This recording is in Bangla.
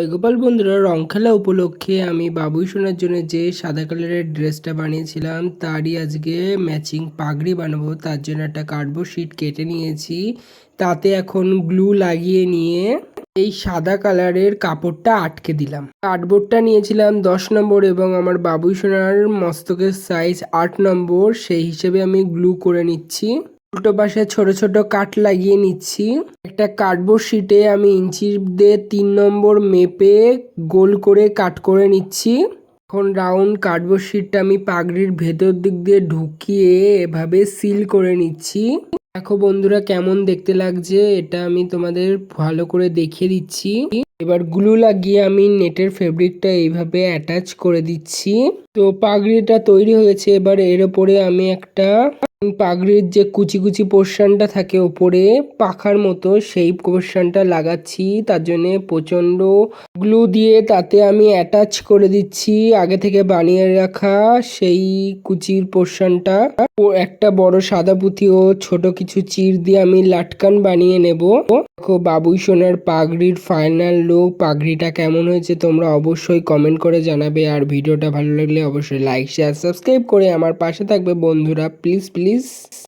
গোপাল বন্ধুরা, রং খেলা উপলক্ষে আমি বাবুই সোনার জন্য যে সাদা কালারের ড্রেসটা বানিয়েছিলাম তারই আজকে ম্যাচিং পাগড়ি বানাবো। তার জন্য একটা কার্ডবোর্ড শিট কেটে নিয়েছি, তাতে এখন গ্লু লাগিয়ে নিয়ে এই সাদা কালারের কাপড়টা আটকে দিলাম। কার্ডবোর্ডটা নিয়েছিলাম 10 নম্বর এবং আমার বাবুই সোনার মস্তকের সাইজ 8 নম্বর, সেই হিসেবে আমি গ্লু করে নিচ্ছি। উল্টো পাশে ছোট ছোট কাট লাগিয়ে নিচ্ছি। একটা কার্ডবোর্ড শিটে আমি ইঞ্চি দিয়ে 3 নম্বর মেপে গোল করে কাট করে নিচ্ছি। এখন রাউন্ড কার্ডবোর্ড শিটটা আমি পাগড়ির ভেতর দিক দিয়ে ঢুকিয়ে এভাবে সিল করে নিচ্ছি। দেখো বন্ধুরা, কেমন দেখতে লাগছে এটা আমি তোমাদের ভালো করে দেখিয়ে দিচ্ছি। এবার গ্লু লাগিয়ে আমি নেটের ফেব্রিকটা এইভাবে অ্যাটাচ করে দিচ্ছি। তো পাগড়িটা তৈরি হয়েছে। এবার এর ওপরে আমি একটা পাগড়ির যে কুচি কুচি পোর্শনটা থাকে ওপরে পাখার মতো, সেই পোর্শনটা লাগাচ্ছি। তার জন্য প্রচন্ড গ্লু দিয়ে তাতে আমি অ্যাটাচ করে দিচ্ছি আগে থেকে বানিয়ে রাখা সেই কুচির পোর্শনটা। ও একটা বড় সাদা পুঁথি ও ছোট কিছু চির দিয়ে আমি লাটকান বানিয়ে নেব। দেখো বাবুই সোনার পাগড়ির ফাইনাল লুক। পাগড়িটা কেমন হয়েছে তোমরা অবশ্যই কমেন্ট করে জানাবে, আর ভিডিওটা ভালো লাগলে অবশ্যই লাইক শেয়ার সাবস্ক্রাইব করে আমার পাশে থাকবে বন্ধুরা, প্লিজ প্লিজ।